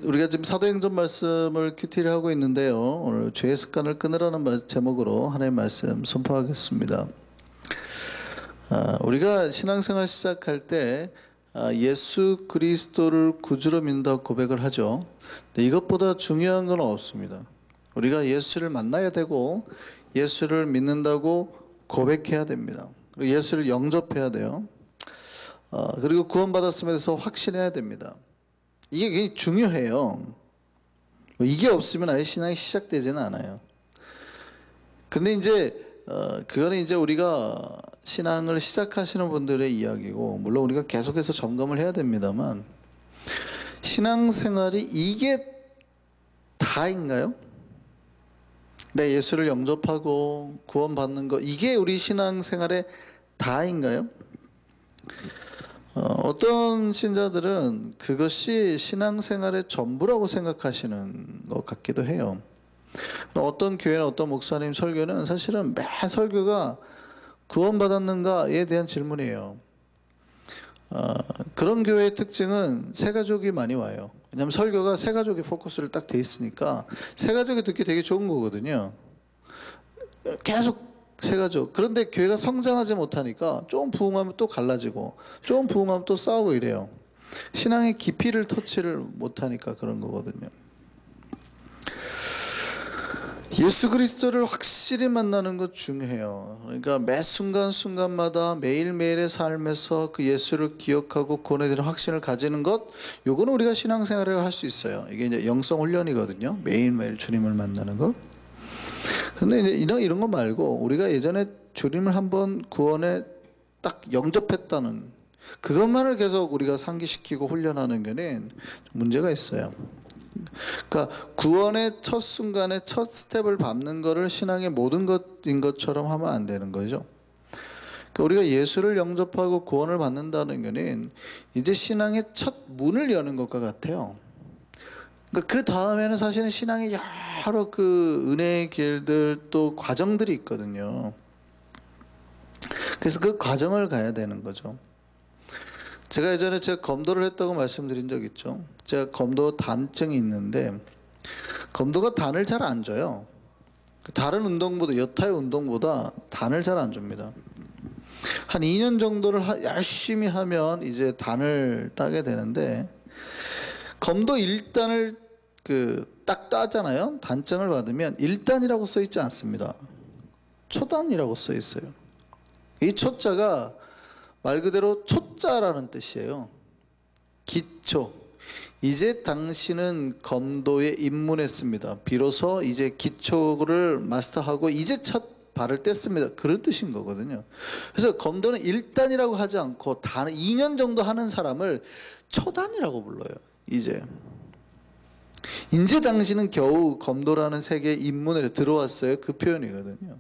우리가 지금 사도행전 말씀을 큐티를 하고 있는데요. 오늘 죄의 습관을 끊으라는 제목으로 하나님의 말씀 선포하겠습니다. 우리가 신앙생활 시작할 때 예수 그리스도를 구주로 믿는다고 고백을 하죠. 근데 이것보다 중요한 건 없습니다. 우리가 예수를 만나야 되고 예수를 믿는다고 고백해야 됩니다. 그리고 예수를 영접해야 돼요. 그리고 구원받았음에 대해서 확신해야 됩니다. 이게 굉장히 중요해요. 이게 없으면 아예 신앙이 시작되지는 않아요. 근데 이제 그거는 이제 우리가 신앙을 시작하시는 분들의 이야기고, 물론 우리가 계속해서 점검을 해야 됩니다만, 신앙생활이 이게 다인가요? 내 예수를 영접하고 구원받는 거, 이게 우리 신앙생활의 다인가요? 어떤 신자들은 그것이 신앙생활의 전부라고 생각하시는 것 같기도 해요. 어떤 교회나 어떤 목사님 설교는 사실은 매 설교가 구원받았는가에 대한 질문이에요. 그런 교회의 특징은 새가족이 많이 와요. 왜냐하면 설교가 새가족에 포커스를 딱 돼 있으니까 새가족이 듣기 되게 좋은 거거든요. 계속 새가족. 그런데 교회가 성장하지 못하니까 좀 부흥하면 또 갈라지고, 좀 부흥하면 또 싸우고 이래요. 신앙의 깊이를 터치를 못하니까 그런 거거든요. 예수 그리스도를 확실히 만나는 것 중요해요. 그러니까 매 순간순간마다 매일매일의 삶에서 그 예수를 기억하고 구원에 대한 확신을 가지는 것, 요거는 우리가 신앙생활을 할 수 있어요. 이게 이제 영성 훈련이거든요. 매일매일 주님을 만나는 것. 근데 이제 이런 거 말고, 우리가 예전에 주님을 한번 구원에 딱 영접했다는 그것만을 계속 우리가 상기시키고 훈련하는 게는 문제가 있어요. 그러니까 구원의 첫 순간에 첫 스텝을 밟는 거를 신앙의 모든 것인 것처럼 하면 안 되는 거죠. 그러니까 우리가 예수를 영접하고 구원을 받는다는 거는 이제 신앙의 첫 문을 여는 것과 같아요. 그러니까 그 다음에는 사실은 신앙의 여러 그 은혜의 길들, 또 과정들이 있거든요. 그래서 그 과정을 가야 되는 거죠. 제가 예전에 검도를 했다고 말씀드린 적 있죠. 제가 검도 단증이 있는데, 검도가 단을 잘 안 줘요. 다른 운동보다, 여타의 운동보다 단을 잘 안 줍니다. 한 2년 정도를 열심히 하면 이제 단을 따게 되는데, 검도 1단을 딱 따잖아요. 단증을 받으면 1단이라고 써 있지 않습니다. 초단이라고 써 있어요. 이 초자가 말 그대로 초자라는 뜻이에요. 기초. 이제 당신은 검도에 입문했습니다. 비로소 이제 기초를 마스터하고 이제 첫 발을 뗐습니다. 그런 뜻인 거거든요. 그래서 검도는 1단이라고 하지 않고 2년 정도 하는 사람을 초단이라고 불러요. 이제 당신은 겨우 검도라는 세계에 입문을 들어왔어요. 그 표현이거든요.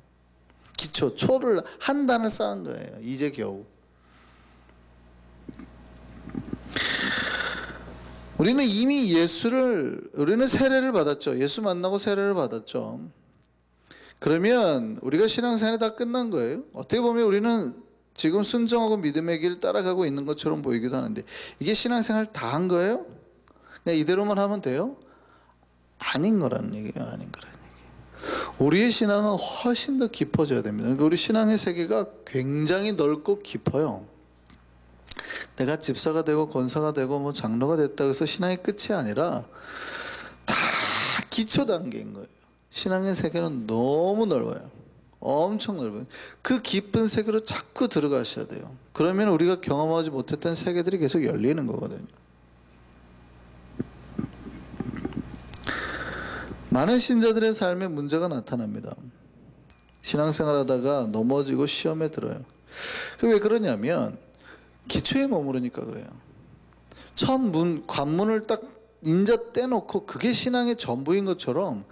기초, 초를 한 단을 쌓은 거예요. 이제 겨우. 우리는 이미 우리는 세례를 받았죠. 예수 만나고 세례를 받았죠. 그러면 우리가 신앙생활이 다 끝난 거예요. 어떻게 보면 우리는 지금 순종하고 믿음의 길을 따라가고 있는 것처럼 보이기도 하는데, 이게 신앙생활 다 한 거예요? 그냥 이대로만 하면 돼요? 아닌 거라는 얘기예요. 아닌 거라는 얘기예요. 우리의 신앙은 훨씬 더 깊어져야 됩니다. 그러니까 우리 신앙의 세계가 굉장히 넓고 깊어요. 내가 집사가 되고 권사가 되고 뭐 장로가 됐다고 해서 신앙의 끝이 아니라 다 기초 단계인 거예요. 신앙의 세계는 너무 넓어요. 엄청 넓어요. 그 깊은 세계로 자꾸 들어가셔야 돼요. 그러면 우리가 경험하지 못했던 세계들이 계속 열리는 거거든요. 많은 신자들의 삶에 문제가 나타납니다. 신앙생활 하다가 넘어지고 시험에 들어요. 왜 그러냐면 기초에 머무르니까 그래요. 첫 관문을 딱 인자 떼놓고 그게 신앙의 전부인 것처럼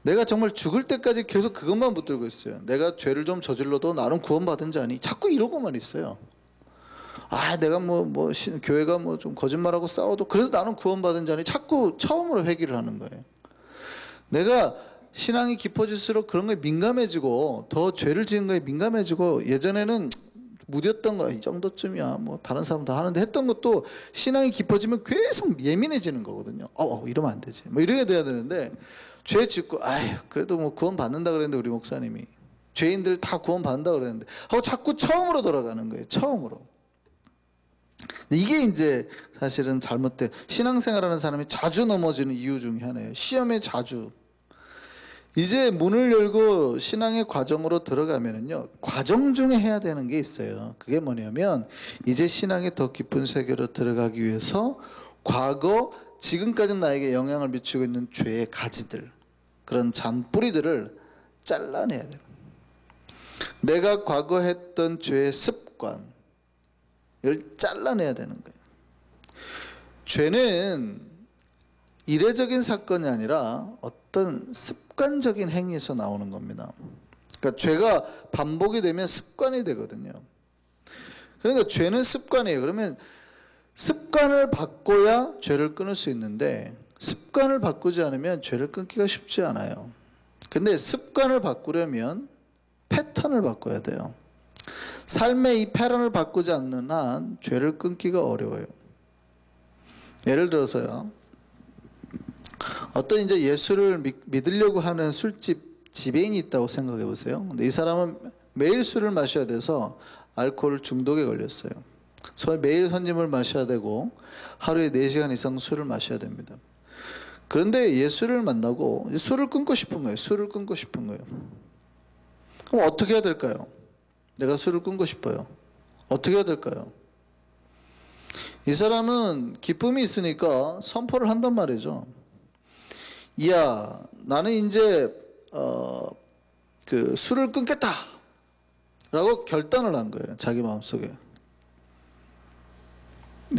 내가 정말 죽을 때까지 계속 그것만 붙들고 있어요. 내가 죄를 좀 저질러도 나는 구원받은 자니, 자꾸 이러고만 있어요. 내가 교회가 좀 거짓말하고 싸워도 그래도 나는 구원받은 자니, 자꾸 처음으로 회귀를 하는 거예요. 내가 신앙이 깊어질수록 그런 거에 민감해지고, 더 죄를 지은 거에 민감해지고, 예전에는 무뎠던 거 이 정도쯤이야 뭐 다른 사람 다 하는데 했던 것도 신앙이 깊어지면 계속 예민해지는 거거든요. 이러면 안 되지 뭐 이렇게 돼야 되는데 죄 짓고 아휴 그래도 뭐 구원 받는다 그랬는데 우리 목사님이 죄인들 다 구원 받는다 그랬는데 하고 자꾸 처음으로 돌아가는 거예요. 처음으로. 이게 이제 사실은 잘못된 신앙생활하는 사람이 자주 넘어지는 이유 중에 하나예요. 시험에 자주. 이제 문을 열고 신앙의 과정으로 들어가면은요, 과정 중에 해야 되는 게 있어요. 그게 뭐냐면 이제 신앙의 더 깊은 세계로 들어가기 위해서 과거 지금까지 나에게 영향을 미치고 있는 죄의 가지들, 그런 잔뿌리들을 잘라내야 돼요. 내가 과거 했던 죄의 습관을 잘라내야 되는 거예요. 죄는 이례적인 사건이 아니라 어떤 습관적인 행위에서 나오는 겁니다. 그러니까 죄가 반복이 되면 습관이 되거든요. 그러니까 죄는 습관이에요. 그러면 습관을 바꿔야 죄를 끊을 수 있는데 습관을 바꾸지 않으면 죄를 끊기가 쉽지 않아요. 근데 습관을 바꾸려면 패턴을 바꿔야 돼요. 삶의 이 패턴을 바꾸지 않는 한 죄를 끊기가 어려워요. 예를 들어서요. 어떤 이제 예수를 믿으려고 하는 술집 지배인이 있다고 생각해 보세요. 근데 이 사람은 매일 술을 마셔야 돼서 알코올 중독에 걸렸어요. 매일 손님을 마셔야 되고 하루에 4시간 이상 술을 마셔야 됩니다. 그런데 예수를 만나고 술을 끊고 싶은 거예요. 술을 끊고 싶은 거예요. 그럼 어떻게 해야 될까요? 내가 술을 끊고 싶어요. 어떻게 해야 될까요? 이 사람은 기쁨이 있으니까 선포를 한단 말이죠. 이야, 나는 이제 그 술을 끊겠다 라고 결단을 한 거예요. 자기 마음속에.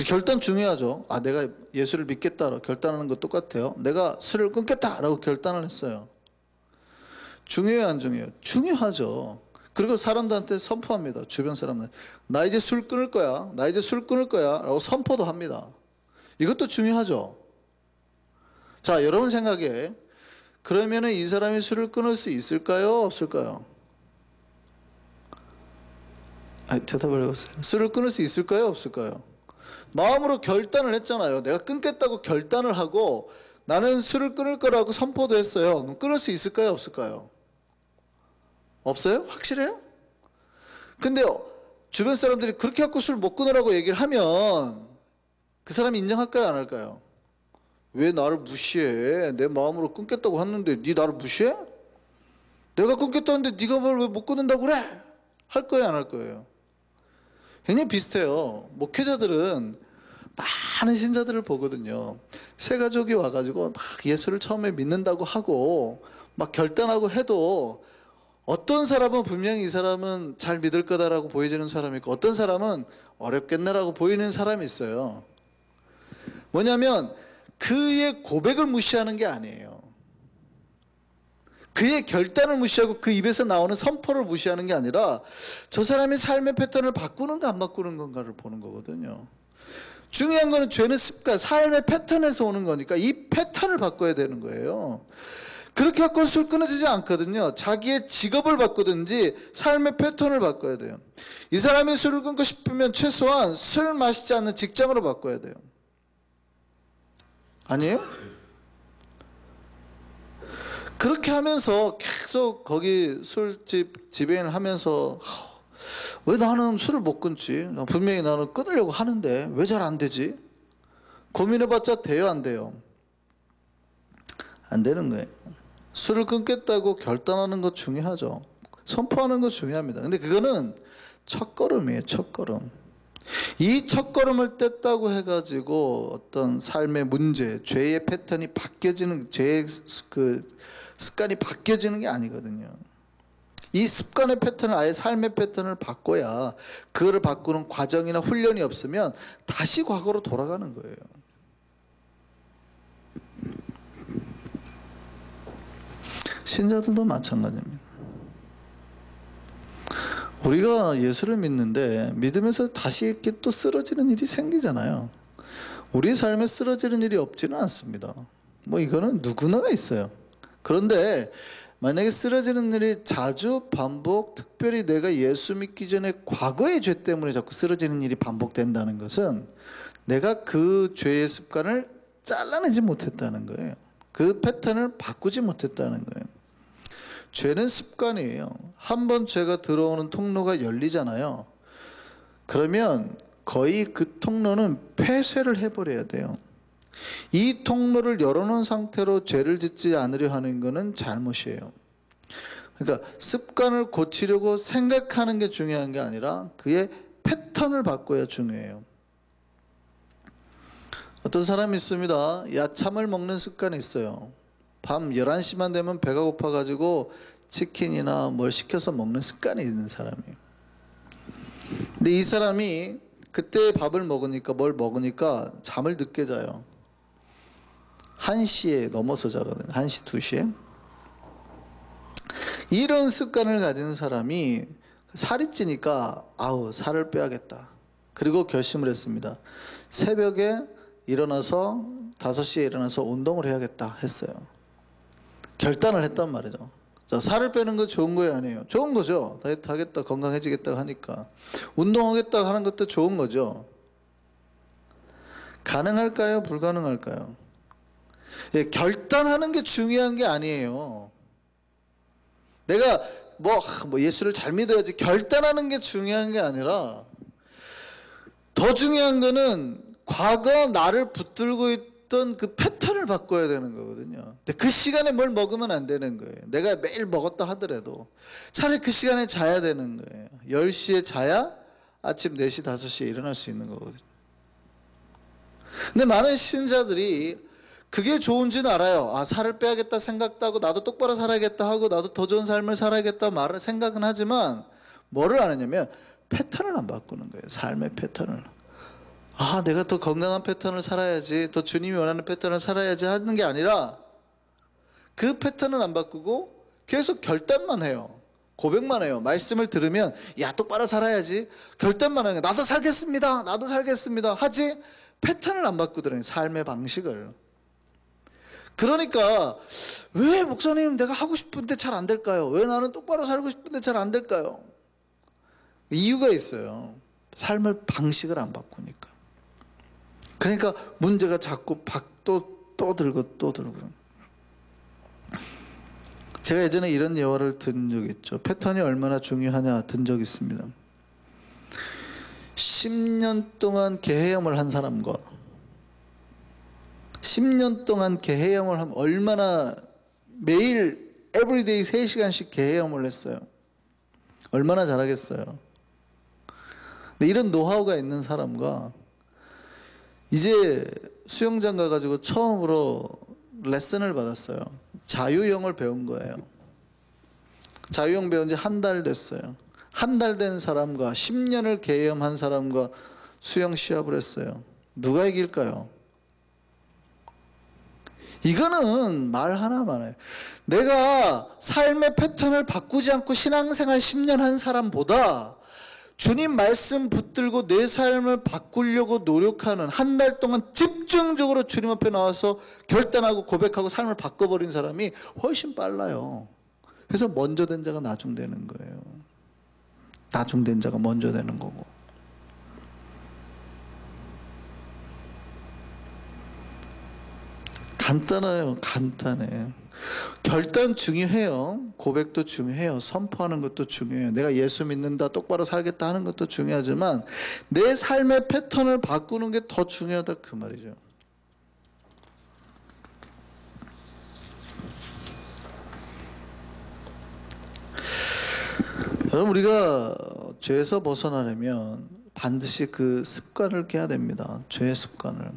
결단 중요하죠. 내가 예수를 믿겠다라고 결단하는 거 똑같아요. 내가 술을 끊겠다 라고 결단을 했어요. 중요해요, 안 중요해요? 중요하죠. 그리고 사람들한테 선포합니다. 주변 사람들. 나 이제 술 끊을 거야. 나 이제 술 끊을 거야. 라고 선포도 합니다. 이것도 중요하죠. 자, 여러분 생각에 그러면은 이 사람이 술을 끊을 수 있을까요? 없을까요? 대답을 해보세요. 술을 끊을 수 있을까요? 없을까요? 마음으로 결단을 했잖아요. 내가 끊겠다고 결단을 하고 나는 술을 끊을 거라고 선포도 했어요. 그럼 끊을 수 있을까요? 없을까요? 없어요? 확실해요? 근데 주변 사람들이 그렇게 갖고 술 못 끊으라고 얘기를 하면 그 사람이 인정할까요? 안 할까요? 왜 나를 무시해? 내 마음으로 끊겠다고 했는데 네 나를 무시해? 내가 끊겠다는데 네가 뭘 왜 못 끊는다고 그래? 할 거예요? 안 할 거예요? 굉장히 비슷해요. 목회자들은 많은 신자들을 보거든요. 새 가족이 와가지고 막 예수를 처음에 믿는다고 하고 막 결단하고 해도 어떤 사람은 분명히 이 사람은 잘 믿을 거다라고 보여지는 사람이 있고 어떤 사람은 어렵겠네라고 보이는 사람이 있어요. 뭐냐면 그의 고백을 무시하는 게 아니에요. 그의 결단을 무시하고 그 입에서 나오는 선포를 무시하는 게 아니라 저 사람의 삶의 패턴을 바꾸는가 안 바꾸는 건가를 보는 거거든요. 중요한 거는 죄는 습관, 삶의 패턴에서 오는 거니까 이 패턴을 바꿔야 되는 거예요. 그렇게 갖고 술 끊어지지 않거든요. 자기의 직업을 바꾸든지 삶의 패턴을 바꿔야 돼요. 이 사람이 술을 끊고 싶으면 최소한 술 마시지 않는 직장으로 바꿔야 돼요. 아니에요? 그렇게 하면서 계속 거기 술집 지배인을 하면서 왜 나는 술을 못 끊지? 분명히 나는 끊으려고 하는데 왜 잘 안 되지? 고민해봤자 돼요, 안 돼요? 안 되는 거예요. 술을 끊겠다고 결단하는 거 중요하죠. 선포하는 거 중요합니다. 근데 그거는 첫걸음이에요, 첫걸음. 이 첫걸음을 뗐다고 해가지고 어떤 삶의 문제, 죄의 패턴이 바뀌어지는, 죄의 그 습관이 바뀌어지는 게 아니거든요. 이 습관의 패턴을, 아예 삶의 패턴을 바꿔야 그거를 바꾸는 과정이나 훈련이 없으면 다시 과거로 돌아가는 거예요. 신자들도 마찬가지입니다. 우리가 예수를 믿는데 믿으면서 다시 이렇게 또 쓰러지는 일이 생기잖아요. 우리 삶에 쓰러지는 일이 없지는 않습니다. 뭐 이거는 누구나가 있어요. 그런데 만약에 쓰러지는 일이 자주 반복, 특별히 내가 예수 믿기 전에 과거의 죄 때문에 자꾸 쓰러지는 일이 반복된다는 것은 내가 그 죄의 습관을 잘라내지 못했다는 거예요. 그 패턴을 바꾸지 못했다는 거예요. 죄는 습관이에요. 한번 죄가 들어오는 통로가 열리잖아요. 그러면 거의 그 통로는 폐쇄를 해버려야 돼요. 이 통로를 열어놓은 상태로 죄를 짓지 않으려 하는 것은 잘못이에요. 그러니까 습관을 고치려고 생각하는 게 중요한 게 아니라 그의 패턴을 바꿔야 중요해요. 어떤 사람이 있습니다. 야참을 먹는 습관이 있어요. 밤 11시만 되면 배가 고파가지고 치킨이나 뭘 시켜서 먹는 습관이 있는 사람이에요. 근데 이 사람이 그때 밥을 먹으니까 뭘 먹으니까 잠을 늦게 자요. 1시에 넘어서 자거든요. 1시, 2시에. 이런 습관을 가진 사람이 살이 찌니까 아우 살을 빼야겠다. 그리고 결심을 했습니다. 새벽에 일어나서 5시에 일어나서 운동을 해야겠다 했어요. 결단을 했단 말이죠. 자, 살을 빼는 거 좋은 거예요, 아니에요? 좋은 거죠. 다이어트 하겠다, 건강해지겠다 하니까. 운동하겠다 하는 것도 좋은 거죠. 가능할까요? 불가능할까요? 예, 결단하는 게 중요한 게 아니에요. 내가 뭐 예수를 잘 믿어야지 결단하는 게 중요한 게 아니라 더 중요한 거는 과거 나를 붙들고 있던 그 패턴을 바꿔야 되는 거거든요. 근데 그 시간에 뭘 먹으면 안 되는 거예요. 내가 매일 먹었다 하더라도 차라리 그 시간에 자야 되는 거예요. 10시에 자야 아침 4시, 5시에 일어날 수 있는 거거든요. 근데 많은 신자들이 그게 좋은지는 알아요. 아, 살을 빼야겠다 생각도 하고 나도 똑바로 살아야겠다 하고 나도 더 좋은 삶을 살아야겠다 말을 생각은 하지만 뭐를 안 하냐면 패턴을 안 바꾸는 거예요. 삶의 패턴을. 아, 내가 더 건강한 패턴을 살아야지, 더 주님이 원하는 패턴을 살아야지 하는 게 아니라 그 패턴을 안 바꾸고 계속 결단만 해요. 고백만 해요. 말씀을 들으면 야, 똑바로 살아야지. 결단만 하는 거예요. 나도 살겠습니다. 나도 살겠습니다. 하지 패턴을 안 바꾸더라고요. 삶의 방식을. 그러니까 왜 목사님 내가 하고 싶은데 잘 안 될까요? 왜 나는 똑바로 살고 싶은데 잘 안 될까요? 이유가 있어요. 삶의 방식을 안 바꾸니까. 그러니까 문제가 자꾸 또 들고 또 들고. 제가 예전에 이런 예화를 든 적이 있죠. 패턴이 얼마나 중요하냐 든 적이 있습니다. 10년 동안 개헤엄을 한 사람과 10년 동안 개헤엄을 하면 얼마나 매일 에브리데이 3시간씩 개헤엄을 했어요. 얼마나 잘하겠어요. 근데 이런 노하우가 있는 사람과 이제 수영장 가가지고 처음으로 레슨을 받았어요. 자유형을 배운 거예요. 자유형 배운 지 한 달 됐어요. 한 달 된 사람과 10년을 개헤엄한 사람과 수영 시합을 했어요. 누가 이길까요? 이거는 말 하나만 해요. 내가 삶의 패턴을 바꾸지 않고 신앙생활 10년 한 사람보다 주님 말씀 붙들고 내 삶을 바꾸려고 노력하는 한 달 동안 집중적으로 주님 앞에 나와서 결단하고 고백하고 삶을 바꿔버린 사람이 훨씬 빨라요. 그래서 먼저 된 자가 나중 되는 거예요. 나중 된 자가 먼저 되는 거고. 간단해요. 간단해. 결단 중요해요. 고백도 중요해요. 선포하는 것도 중요해요. 내가 예수 믿는다, 똑바로 살겠다 하는 것도 중요하지만 내 삶의 패턴을 바꾸는 게 더 중요하다 그 말이죠. 여러분, 우리가 죄에서 벗어나려면 반드시 그 습관을 깨야 됩니다. 죄의 습관을.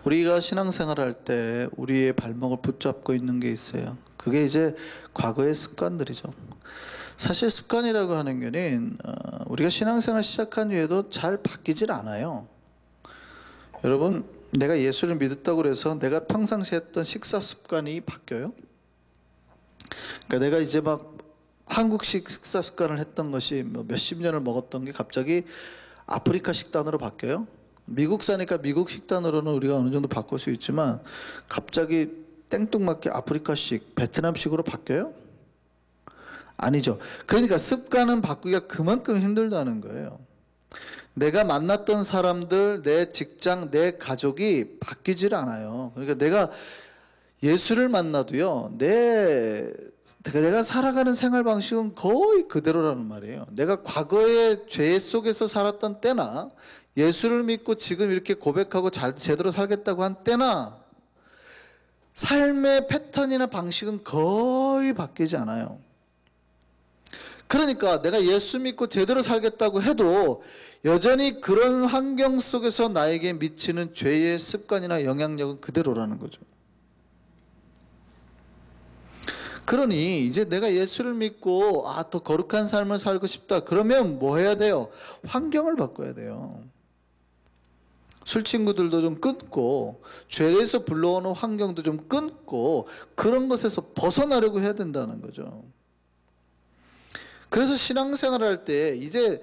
우리가 신앙생활 할 때 우리의 발목을 붙잡고 있는 게 있어요. 그게 이제 과거의 습관들이죠. 사실 습관이라고 하는 거는 우리가 신앙생활 시작한 후에도 잘 바뀌질 않아요. 여러분, 내가 예수를 믿었다고 해서 내가 평상시에 했던 식사 습관이 바뀌어요? 그러니까 내가 이제 막 한국식 식사 습관을 했던 것이 몇십 년을 먹었던 게 갑자기 아프리카 식단으로 바뀌어요? 미국 사니까 미국 식단으로는 우리가 어느 정도 바꿀 수 있지만 갑자기 땡뚱맞게 아프리카식, 베트남식으로 바뀌어요? 아니죠. 그러니까 습관은 바꾸기가 그만큼 힘들다는 거예요. 내가 만났던 사람들, 내 직장, 내 가족이 바뀌질 않아요. 그러니까 내가 예수를 만나도요, 내가 살아가는 생활 방식은 거의 그대로라는 말이에요. 내가 과거의 죄 속에서 살았던 때나 예수를 믿고 지금 이렇게 고백하고 제대로 살겠다고 한 때나 삶의 패턴이나 방식은 거의 바뀌지 않아요. 그러니까 내가 예수 믿고 제대로 살겠다고 해도 여전히 그런 환경 속에서 나에게 미치는 죄의 습관이나 영향력은 그대로라는 거죠. 그러니 이제 내가 예수를 믿고 더 거룩한 삶을 살고 싶다. 그러면 뭐 해야 돼요? 환경을 바꿔야 돼요. 술 친구들도 좀 끊고 죄에서 불러오는 환경도 좀 끊고 그런 것에서 벗어나려고 해야 된다는 거죠. 그래서 신앙생활을 할 때 이제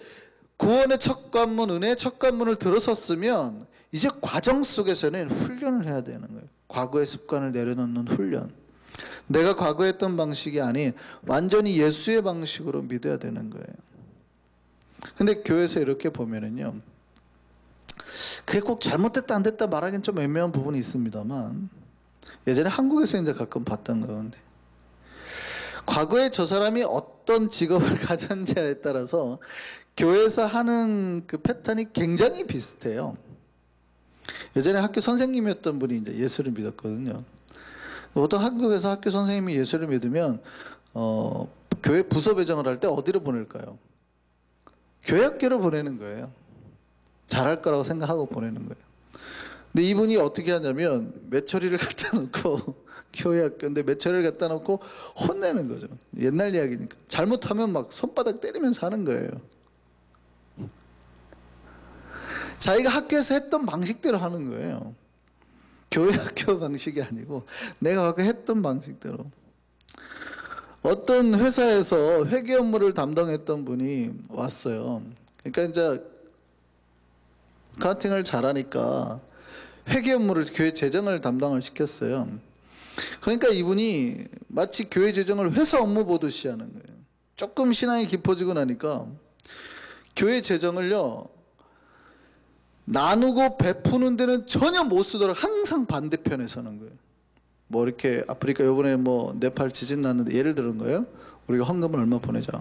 구원의 첫 관문, 은혜의 첫 관문을 들어섰으면 이제 과정 속에서는 훈련을 해야 되는 거예요. 과거의 습관을 내려놓는 훈련. 내가 과거에 했던 방식이 아닌 완전히 예수의 방식으로 믿어야 되는 거예요. 근데 교회에서 이렇게 보면은요, 그게 꼭 잘못됐다 안 됐다 말하기는 좀 애매한 부분이 있습니다만, 예전에 한국에서 이제 가끔 봤던 건데, 과거에 저 사람이 어떤 직업을 가졌느냐에 따라서 교회에서 하는 그 패턴이 굉장히 비슷해요. 예전에 학교 선생님이었던 분이 이제 예수를 믿었거든요. 보통 한국에서 학교 선생님이 예수를 믿으면 교회 부서 배정을 할 때 어디로 보낼까요? 교회 학교로 보내는 거예요. 잘할 거라고 생각하고 보내는 거예요. 근데 이분이 어떻게 하냐면 매처리를 갖다 놓고 교회 학교인데 매처리를 갖다 놓고 혼내는 거죠. 옛날 이야기니까. 잘못하면 막 손바닥 때리면서 하는 거예요. 자기가 학교에서 했던 방식대로 하는 거예요. 교회 학교 방식이 아니고 내가 아까 했던 방식대로. 어떤 회사에서 회계 업무를 담당했던 분이 왔어요. 그러니까 이제 카운팅을 잘하니까 회계 업무를 교회 재정을 담당을 시켰어요. 그러니까 이분이 마치 교회 재정을 회사 업무 보듯이 하는 거예요. 조금 신앙이 깊어지고 나니까 교회 재정을요, 나누고 베푸는 데는 전혀 못 쓰도록 항상 반대편에 서는 거예요. 뭐 이렇게 아프리카 요번에 뭐 네팔 지진 났는데 예를 들은 거예요. 우리가 헌금을 얼마 보내자.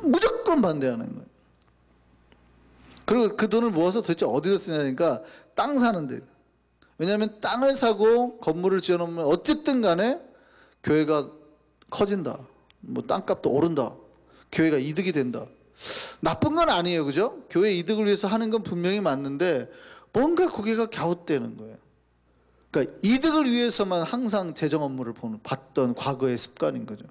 무조건 반대하는 거예요. 그리고 그 돈을 모아서 도대체 어디서 쓰냐니까 땅 사는데. 왜냐하면 땅을 사고 건물을 지어놓으면 어쨌든 간에 교회가 커진다. 뭐 땅값도 오른다. 교회가 이득이 된다. 나쁜 건 아니에요, 그죠? 교회 이득을 위해서 하는 건 분명히 맞는데 뭔가 거기가 갸웃되는 거예요. 그러니까 이득을 위해서만 항상 재정 업무를 봤던 과거의 습관인 거죠.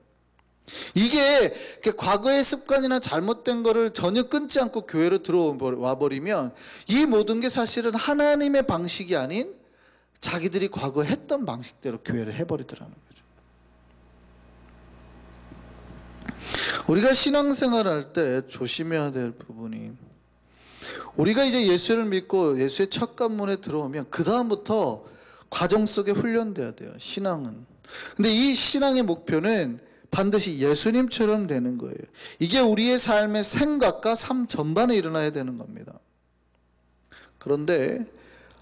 이게 과거의 습관이나 잘못된 거를 전혀 끊지 않고 교회로 들어와 버리면 이 모든 게 사실은 하나님의 방식이 아닌 자기들이 과거에 했던 방식대로 교회를 해버리더라는 거죠. 우리가 신앙생활 할 때 조심해야 될 부분이, 우리가 이제 예수를 믿고 예수의 첫 관문에 들어오면 그 다음부터 과정 속에 훈련돼야 돼요. 신앙은. 근데 이 신앙의 목표는 반드시 예수님처럼 되는 거예요. 이게 우리의 삶의 생각과 삶 전반에 일어나야 되는 겁니다. 그런데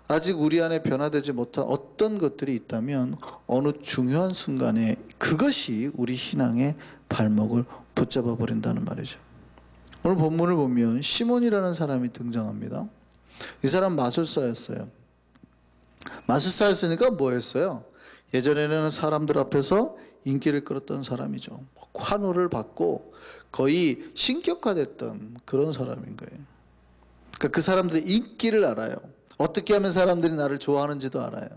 아직 우리 안에 변화되지 못한 어떤 것들이 있다면 어느 중요한 순간에 그것이 우리 신앙의 발목을 붙잡아 버린다는 말이죠. 오늘 본문을 보면 시몬이라는 사람이 등장합니다. 이 사람 마술사였어요. 마술사였으니까 뭐 했어요? 예전에는 사람들 앞에서 인기를 끌었던 사람이죠. 환호를 받고 거의 신격화됐던 그런 사람인 거예요. 그러니까 그 사람들의 인기를 알아요. 어떻게 하면 사람들이 나를 좋아하는지도 알아요.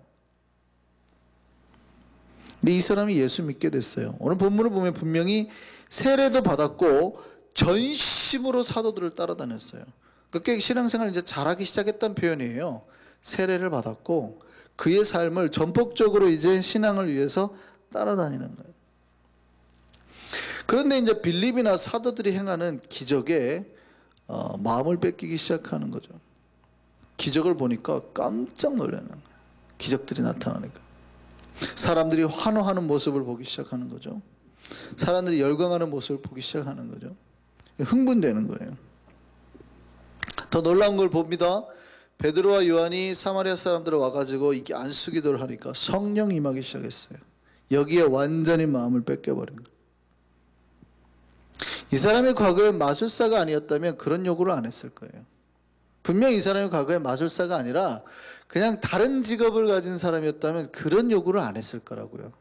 근데 이 사람이 예수 믿게 됐어요. 오늘 본문을 보면 분명히 세례도 받았고 전심으로 사도들을 따라다녔어요. 그러니까 신앙생활을 이제 잘하기 시작했다는 표현이에요. 세례를 받았고 그의 삶을 전폭적으로 이제 신앙을 위해서 따라다니는 거예요. 그런데 이제 빌립이나 사도들이 행하는 기적에 마음을 뺏기기 시작하는 거죠. 기적을 보니까 깜짝 놀라는 거예요. 기적들이 나타나니까. 사람들이 환호하는 모습을 보기 시작하는 거죠. 사람들이 열광하는 모습을 보기 시작하는 거죠. 흥분되는 거예요. 더 놀라운 걸 봅니다. 베드로와 요한이 사마리아 사람들을 와가지고 이게 안수기도를 하니까 성령이 임하기 시작했어요. 여기에 완전히 마음을 뺏겨버린 거예요. 이 사람이 과거에 마술사가 아니었다면 그런 요구를 안 했을 거예요. 분명히 이 사람이 과거에 마술사가 아니라 그냥 다른 직업을 가진 사람이었다면 그런 요구를 안 했을 거라고요.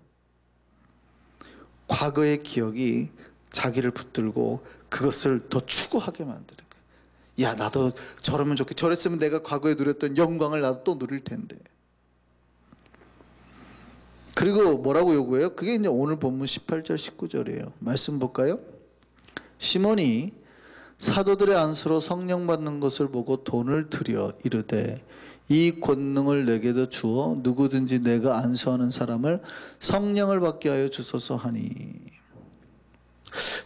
과거의 기억이 자기를 붙들고 그것을 더 추구하게 만드는 거예요. 야, 나도 저러면 좋겠, 저랬으면 내가 과거에 누렸던 영광을 나도 또 누릴 텐데. 그리고 뭐라고 요구해요? 그게 이제 오늘 본문 18절 19절이에요. 말씀 볼까요? 시몬이 사도들의 안수로 성령 받는 것을 보고 돈을 들여 이르되 이 권능을 내게도 주어 누구든지 내가 안수하는 사람을 성령을 받게 하여 주소서 하니.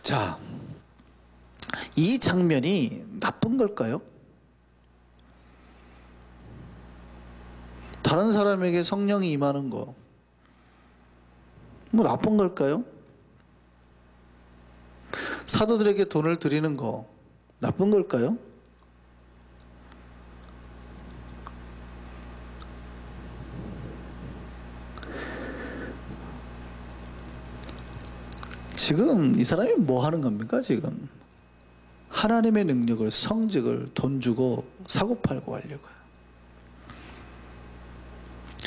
자, 이 장면이 나쁜 걸까요? 다른 사람에게 성령이 임하는 거 뭐 나쁜 걸까요? 사도들에게 돈을 드리는 거 나쁜 걸까요? 지금 이 사람이 뭐 하는 겁니까? 지금 하나님의 능력을, 성직을 돈 주고 사고팔고 하려고요.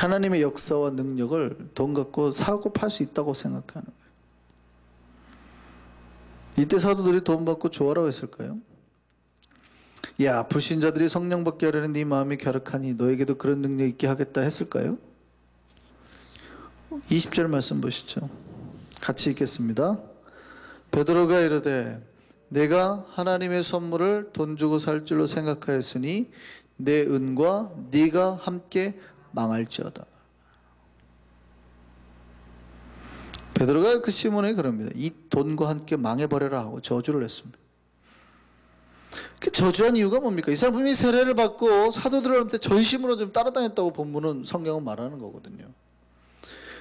하나님의 역사와 능력을 돈 갖고 사고 팔 수 있다고 생각하는 거예요. 이때 사도들이 돈 받고 좋아라고 했을까요? 야, 불신자들이 성령 받게 하려는 네 마음이 갸륵하니 너에게도 그런 능력 있게 하겠다 했을까요? 20절 말씀 보시죠. 같이 읽겠습니다. 베드로가 이르되 내가 하나님의 선물을 돈 주고 살 줄로 생각하였으니 내 은과 네가 함께 망할지어다. 베드로가 그 시몬에게 그럽니다. 이 돈과 함께 망해버려라 하고 저주를 했습니다. 그 저주한 이유가 뭡니까? 이 사람 분명히 세례를 받고 사도들한테 전심으로 좀 따라다녔다고 본문은 성경은 말하는 거거든요.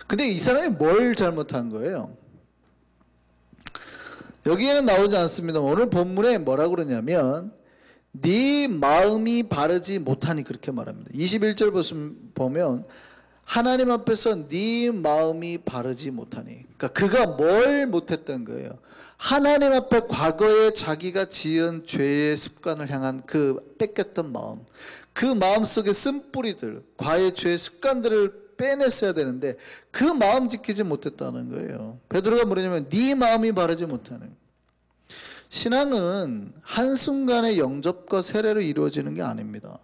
근데 이 사람이 뭘 잘못한 거예요? 여기에는 나오지 않습니다. 오늘 본문에 뭐라고 그러냐면 네 마음이 바르지 못하니 그렇게 말합니다. 21절 보면 하나님 앞에서 네 마음이 바르지 못하니, 그러니까 그가 뭘 못했던 거예요? 하나님 앞에 과거에 자기가 지은 죄의 습관을 향한 그 뺏겼던 마음, 그 마음 속에 쓴뿌리들, 과거의 죄의 습관들을 빼냈어야 되는데 그 마음 지키지 못했다는 거예요. 베드로가 뭐냐면 네 마음이 바르지 못하는. 신앙은 한순간의 영접과 세례로 이루어지는 게 아닙니다.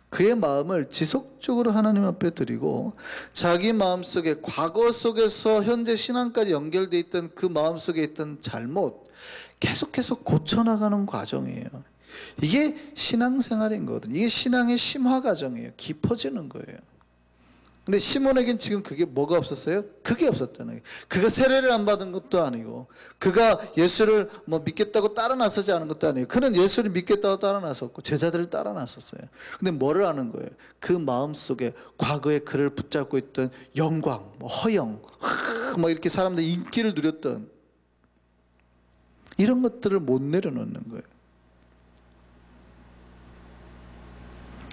그의 마음을 지속적으로 하나님 앞에 드리고 자기 마음속에 과거 속에서 현재 신앙까지 연결되어 있던 그 마음속에 있던 잘못 계속해서 고쳐나가는 과정이에요. 이게 신앙생활인 거거든요. 이게 신앙의 심화 과정이에요. 깊어지는 거예요. 근데 시몬에겐 지금 그게 뭐가 없었어요? 그게 없었다는 거예요. 그가 세례를 안 받은 것도 아니고 그가 예수를 뭐 믿겠다고 따라 나서지 않은 것도 아니에요. 그는 예수를 믿겠다고 따라 나섰고 제자들을 따라 나섰어요. 근데 뭐를 하는 거예요? 그 마음속에 과거에 그를 붙잡고 있던 영광, 뭐 허영, 막 이렇게 사람들 인기를 누렸던 이런 것들을 못 내려놓는 거예요.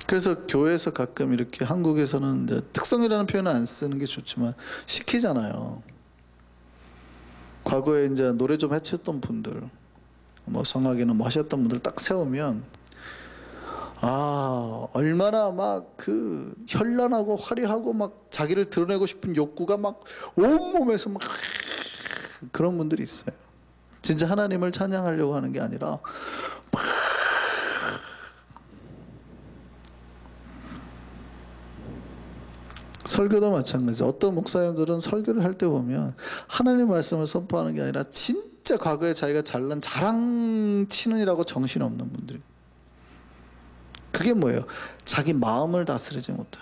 그래서 교회에서 가끔 이렇게 한국에서는 이제 특성이라는 표현은 안 쓰는 게 좋지만 시키잖아요. 과거에 이제 노래 좀 해쳤던 분들, 뭐 성악이나 뭐 하셨던 분들 딱 세우면 얼마나 막 그 현란하고 화려하고 막 자기를 드러내고 싶은 욕구가 막 온몸에서 막 그런 분들이 있어요. 진짜 하나님을 찬양하려고 하는 게 아니라 설교도 마찬가지. 어떤 목사님들은 설교를 할 때 보면 하나님 말씀을 선포하는 게 아니라 진짜 과거에 자기가 잘난 자랑치는이라고 정신없는 분들이. 그게 뭐예요? 자기 마음을 다스리지 못해.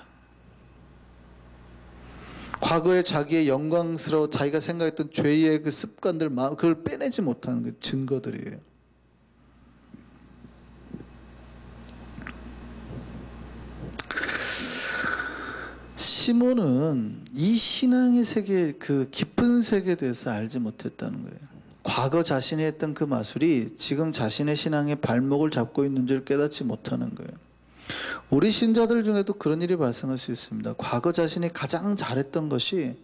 과거에 자기의 영광스러워 자기가 생각했던 죄의 그 습관들, 그걸 빼내지 못하는 그 증거들이에요. 시몬은 이 신앙의 세계, 그 깊은 세계에 대해서 알지 못했다는 거예요. 과거 자신이 했던 그 마술이 지금 자신의 신앙의 발목을 잡고 있는 줄 깨닫지 못하는 거예요. 우리 신자들 중에도 그런 일이 발생할 수 있습니다. 과거 자신이 가장 잘했던 것이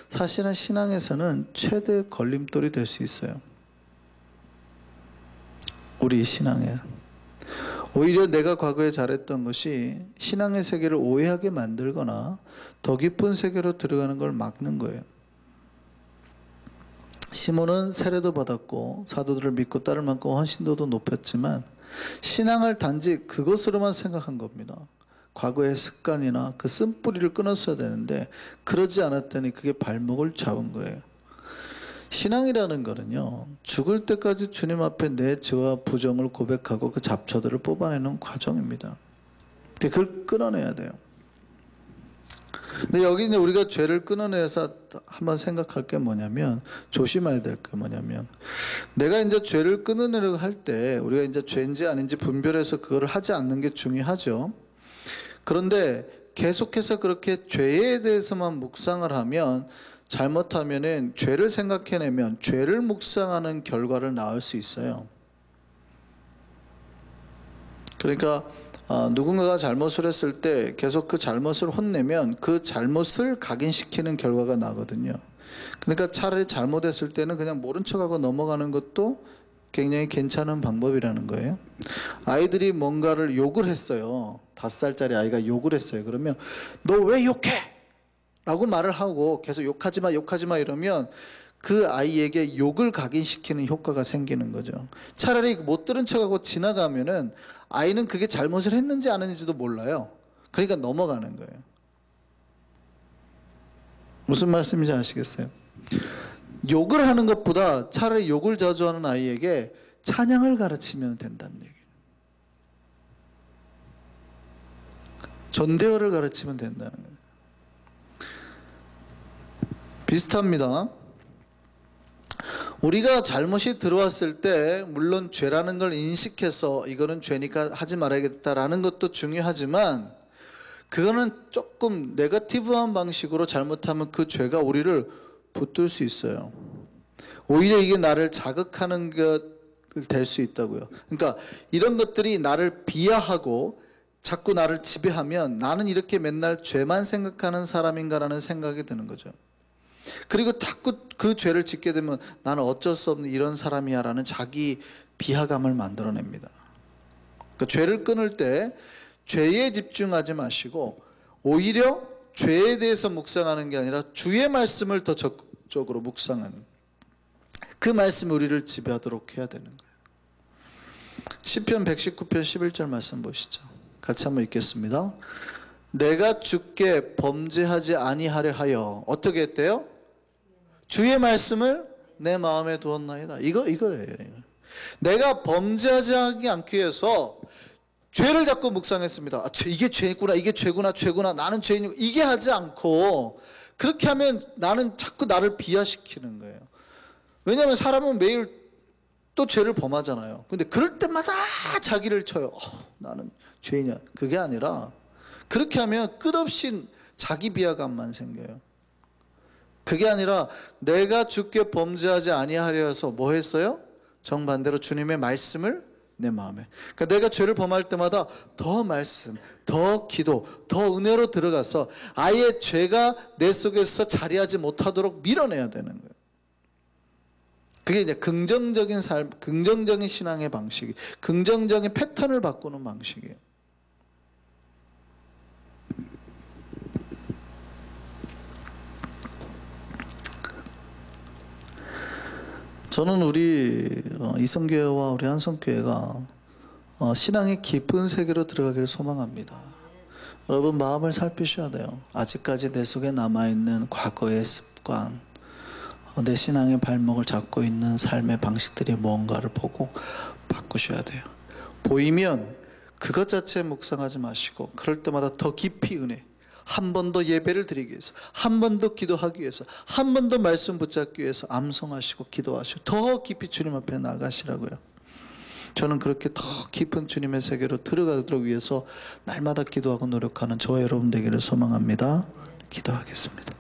사실은 신앙에서는 최대 걸림돌이 될 수 있어요. 우리 신앙에. 오히려 내가 과거에 잘했던 것이 신앙의 세계를 오해하게 만들거나 더 깊은 세계로 들어가는 걸 막는 거예요. 시몬은 세례도 받았고 사도들을 믿고 따를 만큼 헌신도도 높였지만 신앙을 단지 그것으로만 생각한 겁니다. 과거의 습관이나 그 쓴뿌리를 끊었어야 되는데 그러지 않았더니 그게 발목을 잡은 거예요. 신앙이라는 거는요, 죽을 때까지 주님 앞에 내 죄와 부정을 고백하고 그 잡초들을 뽑아내는 과정입니다. 그걸 끊어내야 돼요. 근데 여기 이제 우리가 죄를 끊어내서 한번 생각할 게 뭐냐면, 조심해야 될 게 뭐냐면, 내가 이제 죄를 끊어내려고 할 때 우리가 이제 죄인지 아닌지 분별해서 그걸 하지 않는 게 중요하죠. 그런데 계속해서 그렇게 죄에 대해서만 묵상을 하면, 잘못하면은 죄를 생각해내면 죄를 묵상하는 결과를 낳을 수 있어요. 그러니까 누군가가 잘못을 했을 때 계속 그 잘못을 혼내면 그 잘못을 각인시키는 결과가 나거든요. 그러니까 차라리 잘못했을 때는 그냥 모른 척하고 넘어가는 것도 굉장히 괜찮은 방법이라는 거예요. 아이들이 뭔가를 욕을 했어요. 5살짜리 아이가 욕을 했어요. 그러면 너 왜 욕해? 라고 말을 하고 계속 욕하지 마 이러면 그 아이에게 욕을 각인시키는 효과가 생기는 거죠. 차라리 못 들은 척하고 지나가면은 아이는 그게 잘못을 했는지 안 했는지도 몰라요. 그러니까 넘어가는 거예요. 무슨 말씀인지 아시겠어요? 욕을 하는 것보다 차라리 욕을 자주 하는 아이에게 찬양을 가르치면 된다는 얘기예요. 전대어를 가르치면 된다는 거예요. 비슷합니다. 우리가 잘못이 들어왔을 때 물론 죄라는 걸 인식해서 이거는 죄니까 하지 말아야겠다라는 것도 중요하지만, 그거는 조금 네거티브한 방식으로 잘못하면 그 죄가 우리를 붙들 수 있어요. 오히려 이게 나를 자극하는 것 될 수 있다고요. 그러니까 이런 것들이 나를 비하하고 자꾸 나를 지배하면 나는 이렇게 맨날 죄만 생각하는 사람인가라는 생각이 드는 거죠. 그리고 자꾸 그 죄를 짓게 되면 나는 어쩔 수 없는 이런 사람이야 라는 자기 비하감을 만들어냅니다. 그러니까 죄를 끊을 때 죄에 집중하지 마시고 오히려 죄에 대해서 묵상하는 게 아니라 주의 말씀을 더 적극적으로 묵상하는, 그 말씀이 우리를 지배하도록 해야 되는 거예요. 시편 119편 11절 말씀 보시죠. 같이 한번 읽겠습니다. 내가 주께 범죄하지 아니하려 하여 어떻게 했대요? 주의 말씀을 내 마음에 두었나이다. 이거예요. 내가 범죄하지 않기 위해서 죄를 자꾸 묵상했습니다. 이게 죄구나, 이게 죄구나, 나는 죄인이고, 이게 하지 않고 그렇게 하면 나는 자꾸 나를 비하시키는 거예요. 왜냐하면 사람은 매일 또 죄를 범하잖아요. 근데 그럴 때마다 자기를 쳐요. 나는 죄인이야. 그게 아니라 그렇게 하면 끝없이 자기 비하감만 생겨요. 그게 아니라 내가 주께 범죄하지 아니하려 해서 뭐 했어요? 정반대로 주님의 말씀을 내 마음에. 그러니까 내가 죄를 범할 때마다 더 말씀, 더 기도, 더 은혜로 들어가서 아예 죄가 내 속에서 자리하지 못하도록 밀어내야 되는 거예요. 그게 이제 긍정적인 삶, 긍정적인 신앙의 방식이, 긍정적인 패턴을 바꾸는 방식이에요. 저는 우리 이성교회와 우리 한성교회가 신앙의 깊은 세계로 들어가기를 소망합니다. 여러분 마음을 살피셔야 돼요. 아직까지 내 속에 남아있는 과거의 습관, 내 신앙의 발목을 잡고 있는 삶의 방식들이 뭔가를 보고 바꾸셔야 돼요. 보이면 그것 자체에 묵상하지 마시고 그럴 때마다 더 깊이 은혜, 한 번 더 예배를 드리기 위해서, 한 번 더 기도하기 위해서, 한 번 더 말씀 붙잡기 위해서 암송하시고 기도하시고 더 깊이 주님 앞에 나가시라고요. 저는 그렇게 더 깊은 주님의 세계로 들어가도록 위해서 날마다 기도하고 노력하는 저와 여러분 되기를 소망합니다. 기도하겠습니다.